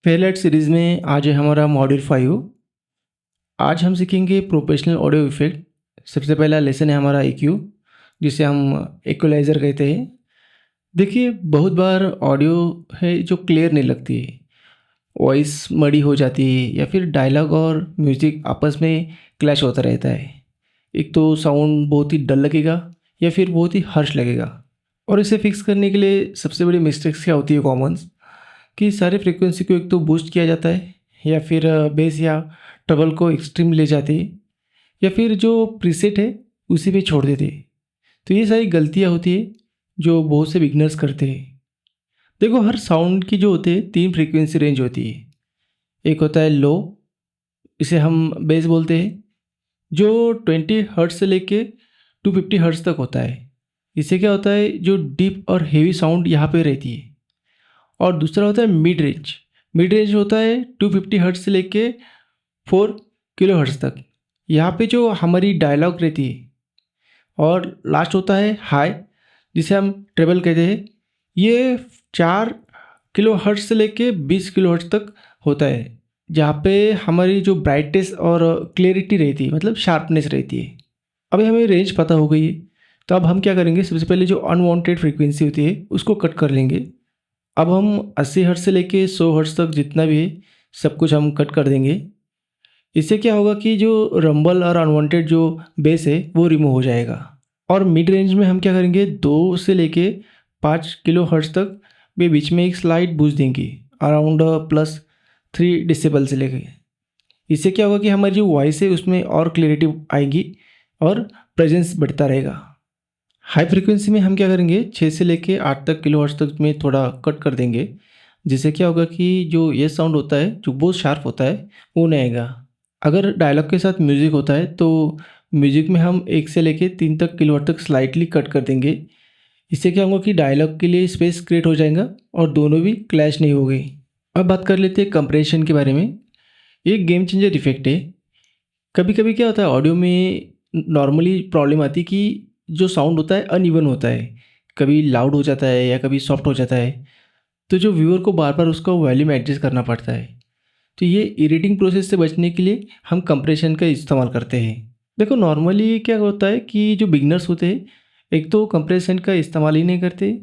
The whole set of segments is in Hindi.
फेयरलाइट सीरीज़ में आज है हमारा मॉड्यूल 5। आज हम सीखेंगे प्रोफेशनल ऑडियो इफेक्ट। सबसे पहला लेसन है हमारा EQ, जिसे हम इक्वलाइज़र कहते हैं। देखिए, बहुत बार ऑडियो है जो क्लियर नहीं लगती है, वॉइस मड़ी हो जाती है या फिर डायलॉग और म्यूज़िक आपस में क्लैश होता रहता है। एक तो साउंड बहुत ही डल लगेगा या फिर बहुत ही हर्श लगेगा। और इसे फिक्स करने के लिए सबसे बड़ी मिस्टेक्स क्या होती है कॉमन्स, कि सारे फ्रीक्वेंसी को एक तो बूस्ट किया जाता है या फिर बेस या ट्रबल को एक्सट्रीम ले जाते हैं या फिर जो प्रीसेट है उसी पे छोड़ देते हैं। तो ये सारी गलतियाँ होती है जो बहुत से बिगनर्स करते हैं। देखो, हर साउंड की जो होते हैं 3 फ्रीक्वेंसी रेंज होती है। एक होता है लो, इसे हम बेस बोलते हैं, जो 20 हर्ट्ज से लेके 250 हर्ट्ज तक होता है। इससे क्या होता है, जो डीप और हेवी साउंड यहाँ पे रहती है। और दूसरा होता है मिड रेंज। मिड रेंज होता है 250 हर्ट्ज से लेके 4 किलो हर्ट्ज तक। यहाँ पे जो हमारी डायलॉग रहती है। और लास्ट होता है हाई, जिसे हम ट्रेबल कहते हैं। ये 4 किलो हर्ट्ज से लेके 20 किलो हर्ट्ज तक होता है, जहाँ पे हमारी जो ब्राइटनेस और क्लियरिटी रहती है, मतलब शार्पनेस रहती है। अभी हमें रेंज पता हो गई है, तो अब हम क्या करेंगे, सबसे पहले जो अनवांटेड फ्रीक्वेंसी होती है उसको कट कर लेंगे। अब हम 80 हर्ट्ज से लेके 100 हर्ट्ज तक जितना भी है सब कुछ हम कट कर देंगे। इससे क्या होगा कि जो रंबल और अनवांटेड जो बेस है वो रिमूव हो जाएगा। और मिड रेंज में हम क्या करेंगे, 2 से लेके 5 किलो हर्ट्ज तक भी बीच में एक स्लाइड बूस्ट देंगे, अराउंड +3 डेसिबल से लेके। इससे क्या होगा कि हमारी जो वॉइस है उसमें और क्लैरिटी आएगी और प्रेजेंस बढ़ता रहेगा। हाई फ्रीक्वेंसी में हम क्या करेंगे, 6 से लेके 8 तक किलो हर्ट्ज तक में थोड़ा कट कर देंगे। जिससे क्या होगा कि जो ये साउंड होता है जो बहुत शार्प होता है वो नहीं आएगा। अगर डायलॉग के साथ म्यूज़िक होता है तो म्यूज़िक में हम 1 से लेके 3 तक किलो हर्ट्ज तक स्लाइटली कट कर देंगे। इससे क्या होगा कि डायलॉग के लिए स्पेस क्रिएट हो जाएगा और दोनों भी क्लैश नहीं होगी। अब बात कर लेते हैं कंप्रेशन के बारे में। ये गेम चेंजर इफेक्ट है। कभी कभी क्या होता है, ऑडियो में नॉर्मली प्रॉब्लम आती है कि जो साउंड होता है अनइवन होता है, कभी लाउड हो जाता है या कभी सॉफ्ट हो जाता है। तो जो व्यूअर को बार बार उसका वॉल्यूम एडजस्ट करना पड़ता है। तो ये इरिटिंग प्रोसेस से बचने के लिए हम कंप्रेशन का इस्तेमाल करते हैं। देखो, नॉर्मली क्या होता है कि जो बिगनर्स होते हैं, एक तो कंप्रेशन का इस्तेमाल ही नहीं करते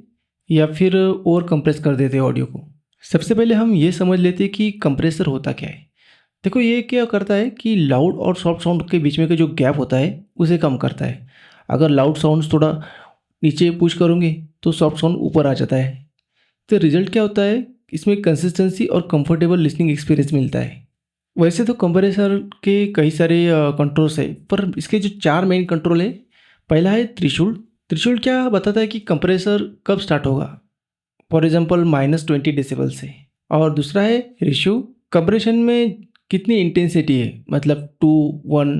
या फिर ओवर कंप्रेस कर देते हैं ऑडियो को। सबसे पहले हम ये समझ लेते हैं कि कंप्रेसर होता क्या है। देखो, ये क्या करता है कि लाउड और सॉफ्ट साउंड के बीच में का जो गैप होता है उसे कम करता है। अगर लाउड साउंड्स थोड़ा नीचे पुश करोगे तो सॉफ्ट साउंड ऊपर आ जाता है। तो रिजल्ट क्या होता है, इसमें कंसिस्टेंसी और कंफर्टेबल लिसनिंग एक्सपीरियंस मिलता है। वैसे तो कंप्रेसर के कई सारे कंट्रोल्स है, पर इसके जो 4 मेन कंट्रोल है। पहला है त्रिशूल। त्रिशूल क्या बताता है कि कंप्रेसर कब स्टार्ट होगा, फॉर एग्जांपल -20 डेसिबल से। और दूसरा है रेशियो, कंप्रेशन में कितनी इंटेंसिटी है, मतलब 2:1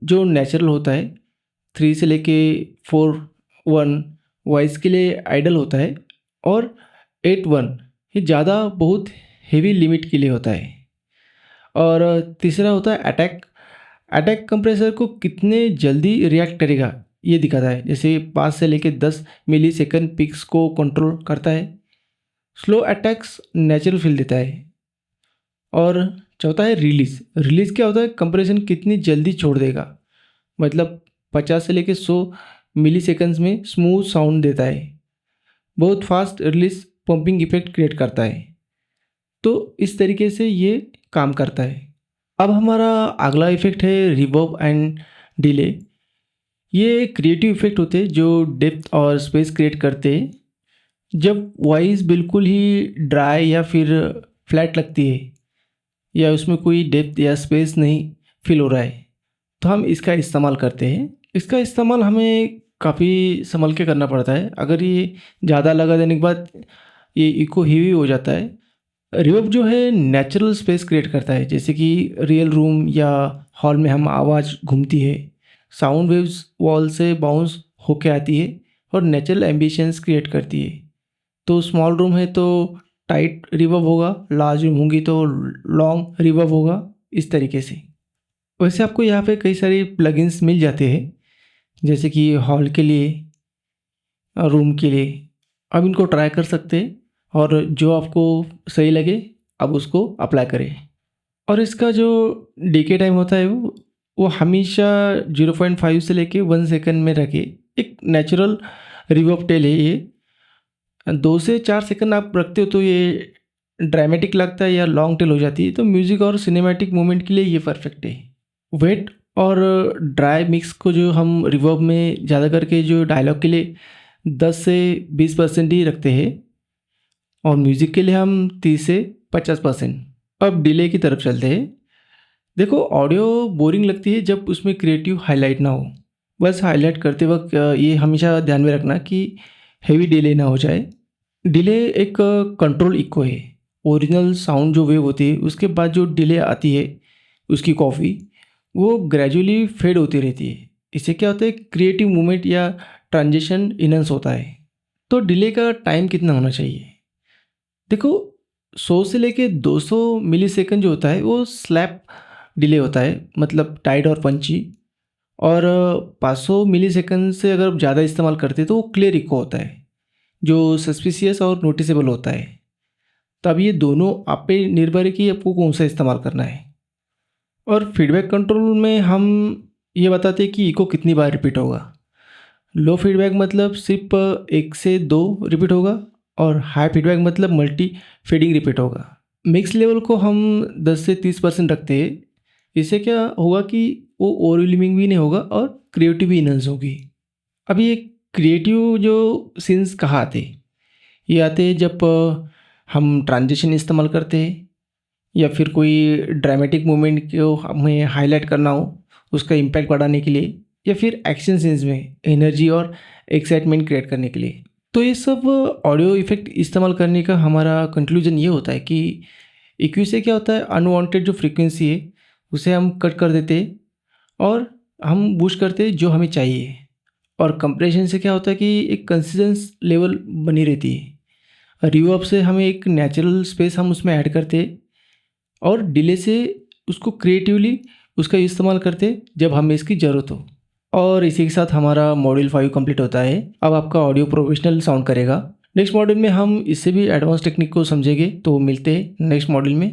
जो नेचुरल होता है, 3 से लेके 4:1 वॉइस के लिए आइडल होता है, और 8:1 ये ज़्यादा बहुत हेवी लिमिट के लिए होता है। और तीसरा होता है अटैक। अटैक कंप्रेसर को कितने जल्दी रिएक्ट करेगा ये दिखाता है, जैसे 5 से लेके 10 मिलीसेकंड पिक्स को कंट्रोल करता है। स्लो अटैक्स नेचुरल फील देता है। और चौथा है रिलीज। रिलीज क्या होता है, कंप्रेशन कितनी जल्दी छोड़ देगा, मतलब 50 से लेके 100 मिलीसेकंड्स में स्मूथ साउंड देता है। बहुत fast release pumping effect create करता है। तो इस तरीके से ये काम करता है। अब हमारा अगला इफेक्ट है रिवर्ब एंड डिले। ये क्रिएटिव इफेक्ट होते हैं जो डेप्थ और स्पेस क्रिएट करते हैं। जब वॉइस बिल्कुल ही ड्राई या फिर फ्लैट लगती है या उसमें कोई डेप्थ या स्पेस नहीं फील हो रहा है, तो हम इसका इस्तेमाल करते हैं। इसका इस्तेमाल हमें काफ़ी संभल के करना पड़ता है। अगर ये ज़्यादा लगा देने के बाद ये इको हीवी हो जाता है। रिवर्ब जो है नेचुरल स्पेस क्रिएट करता है, जैसे कि रियल रूम या हॉल में हम आवाज़ घूमती है, साउंड वेव्स वॉल से बाउंस होके आती है और नेचुरल एम्बिशंस क्रिएट करती है। तो स्मॉल रूम है तो टाइट रिवर्ब होगा, लार्ज रूम होंगी तो लॉन्ग रिवर्ब होगा, इस तरीके से। वैसे आपको यहाँ पे कई सारे प्लगइन्स मिल जाते हैं, जैसे कि हॉल के लिए, रूम के लिए। आप इनको ट्राई कर सकते हैं और जो आपको सही लगे अब उसको अप्लाई करें। और इसका जो डीके टाइम होता है वो हमेशा 0.5 से लेके 1 सेकंड में रखे। एक नेचुरल रिवर्ब टेल है ये। 2 से 4 सेकंड आप रखते हो तो ये ड्रामेटिक लगता है या लॉन्ग टेल हो जाती है, तो म्यूज़िक और सिनेमैटिक मोमेंट के लिए ये परफेक्ट है। वेट और ड्राई मिक्स को जो हम रिवर्ब में ज़्यादा करके जो डायलॉग के लिए 10 से 20% ही रखते हैं और म्यूज़िक के लिए हम 30 से 50%। अब डिले की तरफ चलते हैं। देखो, ऑडियो बोरिंग लगती है जब उसमें क्रिएटिव हाईलाइट ना हो। बस हाईलाइट करते वक्त ये हमेशा ध्यान में रखना कि हेवी डिले ना हो जाए। डिले एक कंट्रोल इको है। ओरिजिनल साउंड जो वेव होती है उसके बाद जो डिले आती है उसकी कॉपी, वो ग्रेजुअली फेड होती रहती है। इससे क्या होता है, क्रिएटिव मूवमेंट या ट्रांजिशन इनहेंस होता है। तो डिले का टाइम कितना होना चाहिए? देखो, 100 से लेके 200 मिलीसेकंड जो होता है वो स्लैप डिले होता है, मतलब टाइट और पंची। और 500 मिलीसेकंड से अगर आप ज़्यादा इस्तेमाल करते हैं तो वो क्लियर इको होता है, जो सस्पिशियस और नोटिसेबल होता है। तब ये दोनों आप पे निर्भर है कि आपको कौन सा इस्तेमाल करना है। और फीडबैक कंट्रोल में हम ये बताते हैं कि इको कितनी बार रिपीट होगा। लो फीडबैक मतलब सिर्फ 1 से 2 रिपीट होगा और हाई फीडबैक मतलब मल्टी फीडिंग रिपीट होगा। मिक्स लेवल को हम 10 से 30% रखते हैं। इससे क्या होगा कि वो ओवरवेलमिंग भी नहीं होगा और क्रिएटिव भी इनहेंस होगी। अब ये क्रिएटिव जो सीन्स कहाँ आते हैं? ये आते हैं जब हम ट्रांजिशन इस्तेमाल करते हैं या फिर कोई ड्रामेटिक मोमेंट को हमें हाईलाइट करना हो उसका इम्पैक्ट बढ़ाने के लिए, या फिर एक्शन सीन्स में एनर्जी और एक्साइटमेंट क्रिएट करने के लिए। तो ये सब ऑडियो इफेक्ट इस्तेमाल करने का हमारा कंक्लूजन ये होता है कि EQ से क्या होता है, अनवांटेड जो फ्रीक्वेंसी है उसे हम कट कर देते हैं और हम बूस्ट करते हैं जो हमें चाहिए। और कंप्रेशन से क्या होता है कि एक कंसिस्टेंस लेवल बनी रहती है। रिवर्ब से हमें एक नेचुरल स्पेस हम उसमें ऐड करते हैं और डिले से उसको क्रिएटिवली उसका इस्तेमाल करते जब हमें इसकी ज़रूरत हो। और इसी के साथ हमारा मॉड्यूल 5 कंप्लीट होता है। अब आपका ऑडियो प्रोफेशनल साउंड करेगा। नेक्स्ट मॉड्यूल में हम इससे भी एडवांस टेक्निक को समझेंगे। तो मिलते हैं नेक्स्ट मॉड्यूल में।